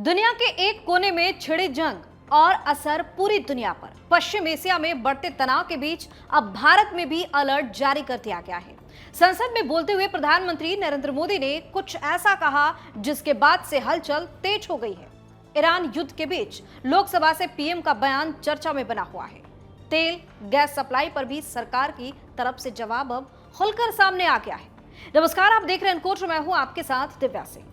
दुनिया के एक कोने में छिड़ी जंग और असर पूरी दुनिया पर। पश्चिम एशिया में बढ़ते तनाव के बीच अब भारत में भी अलर्ट जारी कर दिया गया है। संसद में बोलते हुए प्रधानमंत्री नरेंद्र मोदी ने कुछ ऐसा कहा जिसके बाद से हलचल तेज हो गई है। ईरान युद्ध के बीच लोकसभा से पीएम का बयान चर्चा में बना हुआ है। तेल गैस सप्लाई पर भी सरकार की तरफ से जवाब अब खुलकर सामने आ गया है। नमस्कार, आप देख रहे हैं इनकोट, मैं हूं आपके साथ दिव्या सिंह।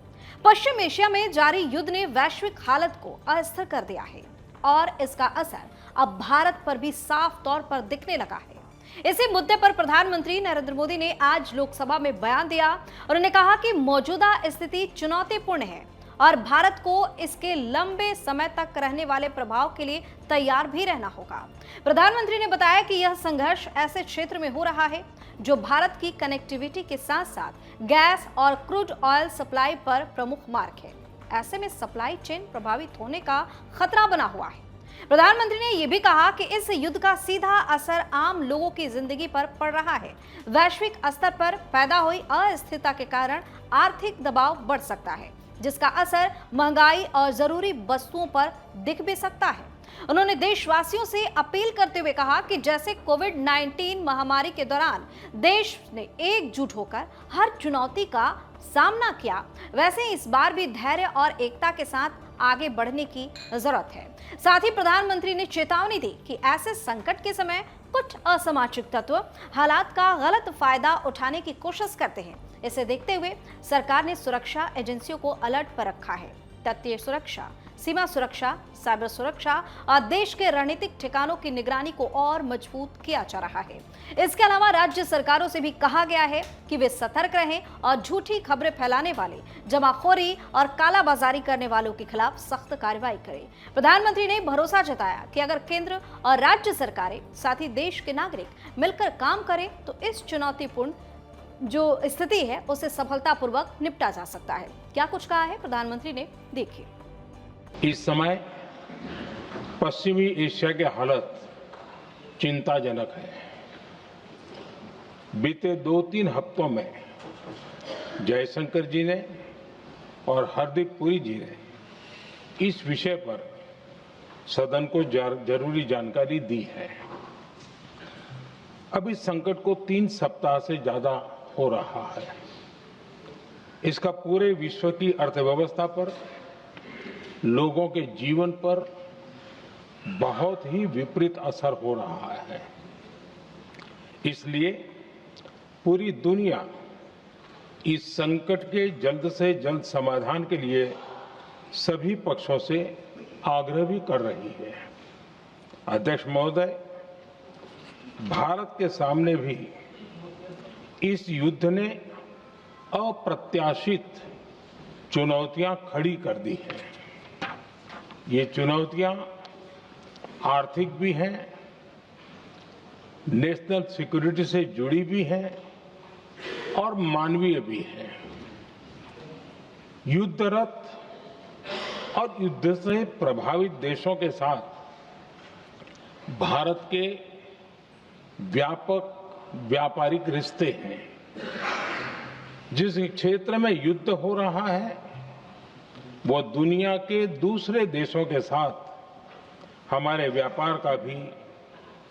पश्चिम एशिया में जारी युद्ध ने वैश्विक हालत को अस्थिर कर दिया है और इसका असर अब भारत पर भी साफ तौर पर दिखने लगा है। इसी मुद्दे पर प्रधानमंत्री नरेंद्र मोदी ने आज लोकसभा में बयान दिया और उन्होंने कहा कि मौजूदा स्थिति चुनौतीपूर्ण है और भारत को इसके लंबे समय तक रहने वाले प्रभाव के लिए तैयार भी रहना होगा। प्रधानमंत्री ने बताया कि यह संघर्ष ऐसे क्षेत्र में हो रहा है जो भारत की कनेक्टिविटी के साथ साथ गैस और क्रूड ऑयल सप्लाई पर प्रमुख मार्ग है। ऐसे में सप्लाई चेन प्रभावित होने का खतरा बना हुआ है। प्रधानमंत्री ने यह भी कहा कि इस युद्ध का सीधा असर आम लोगों की जिंदगी पर पड़ रहा है। वैश्विक स्तर पर पैदा हुई अस्थिरता के कारण आर्थिक दबाव बढ़ सकता है, जिसका असर महंगाई और जरूरी वस्तुओं पर दिख भी सकता है। उन्होंने देशवासियों से अपील करते हुए कहा कि जैसे कोविड-19 महामारी के दौरान देश ने एकजुट होकर हर चुनौती का सामना किया, वैसे इस बार भी धैर्य और एकता के साथ आगे बढ़ने की जरूरत है। साथ ही प्रधानमंत्री ने चेतावनी दी कि ऐसे संकट के समय कुछ असामाजिक तत्व हालात का गलत फायदा उठाने की कोशिश करते हैं। इसे देखते हुए सरकार ने सुरक्षा एजेंसियों को अलर्ट पर रखा है। तटीय सुरक्षा, सीमा सुरक्षा, साइबर सुरक्षा और देश के रणनीतिक ठिकानों की निगरानी को और मजबूत किया जा रहा है। इसके अलावा राज्य सरकारों से भी कहा गया है कि वे सतर्क रहें और झूठी खबरें फैलाने वाले, जमाखोरी और कालाबाजारी करने वालों के खिलाफ सख्त कार्रवाई करें। प्रधानमंत्री ने भरोसा जताया कि अगर केंद्र और राज्य सरकारें, साथ ही देश के नागरिक मिलकर काम करें तो इस चुनौतीपूर्ण जो स्थिति है उसे सफलतापूर्वक निपटा जा सकता है। क्या कुछ कहा है प्रधानमंत्री ने, देखिए। इस समय पश्चिमी एशिया की हालत चिंताजनक है। बीते 2-3 हफ्तों में जयशंकर जी ने और हरदीप पुरी जी ने इस विषय पर सदन को जरूरी जानकारी दी है। अब इस संकट को 3 सप्ताह से ज्यादा हो रहा है। इसका पूरे विश्व की अर्थव्यवस्था पर, लोगों के जीवन पर बहुत ही विपरीत असर हो रहा है। इसलिए पूरी दुनिया इस संकट के जल्द से जल्द समाधान के लिए सभी पक्षों से आग्रह भी कर रही है। अध्यक्ष महोदय, भारत के सामने भी इस युद्ध ने अप्रत्याशित चुनौतियां खड़ी कर दी हैं। ये चुनौतियां आर्थिक भी हैं, नेशनल सिक्योरिटी से जुड़ी भी हैं और मानवीय भी हैं। युद्धरत और युद्ध से प्रभावित देशों के साथ भारत के व्यापक व्यापारिक रिश्ते हैं। जिस क्षेत्र में युद्ध हो रहा है वो दुनिया के दूसरे देशों के साथ हमारे व्यापार का भी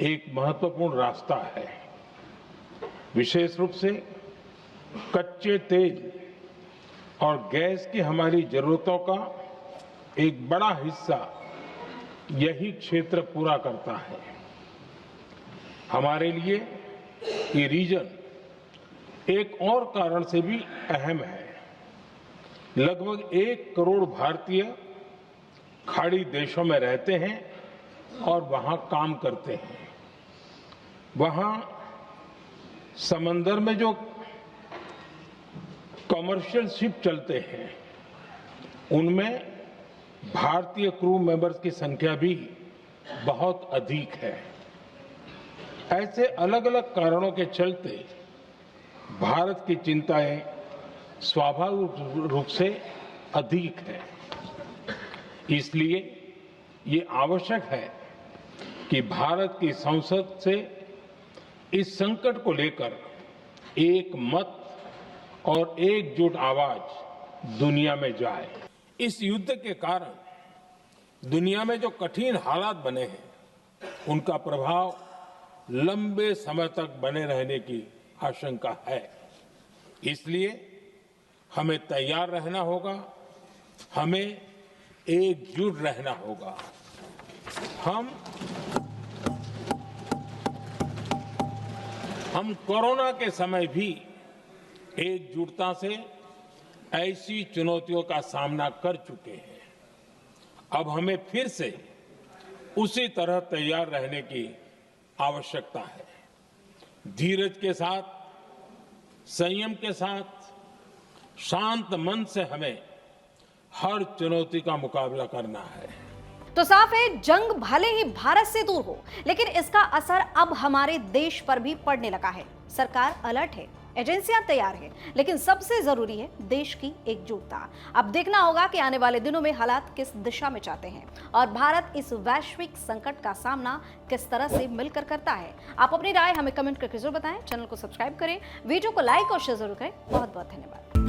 एक महत्वपूर्ण रास्ता है। विशेष रूप से कच्चे तेल और गैस की हमारी जरूरतों का एक बड़ा हिस्सा यही क्षेत्र पूरा करता है। हमारे लिए ये रीजन एक और कारण से भी अहम है। लगभग 1 करोड़ भारतीय खाड़ी देशों में रहते हैं और वहां काम करते हैं। वहां समंदर में जो कमर्शियल शिप चलते हैं उनमें भारतीय क्रू मेंबर्स की संख्या भी बहुत अधिक है। ऐसे अलग अलग कारणों के चलते भारत की चिंताएं स्वाभाविक रूप से अधिक है। इसलिए ये आवश्यक है कि भारत की संसद से इस संकट को लेकर एक मत और एकजुट आवाज दुनिया में जाए। इस युद्ध के कारण दुनिया में जो कठिन हालात बने हैं उनका प्रभाव लंबे समय तक बने रहने की आशंका है। इसलिए हमें तैयार रहना होगा, हमें एकजुट रहना होगा। हम कोरोना के समय भी एकजुटता से ऐसी चुनौतियों का सामना कर चुके हैं। अब हमें फिर से उसी तरह तैयार रहने की आवश्यकता है। धीरज के साथ, संयम के साथ, शांत मन से हमें हर चुनौती का मुकाबला करना है। तो साफ है, जंग भले ही भारत से दूर हो, लेकिन इसका असर अब हमारे देश पर भी पड़ने लगा है। सरकार अलर्ट है, एजेंसियां तैयार है, लेकिन सबसे जरूरी है देश की एकजुटता। अब देखना होगा कि आने वाले दिनों में हालात किस दिशा में जाते हैं और भारत इस वैश्विक संकट का सामना किस तरह से मिलकर करता है। आप अपनी राय हमें कमेंट करके जरूर बताएं। चैनल को सब्सक्राइब करें, वीडियो को लाइक और शेयर जरूर करें। बहुत बहुत धन्यवाद।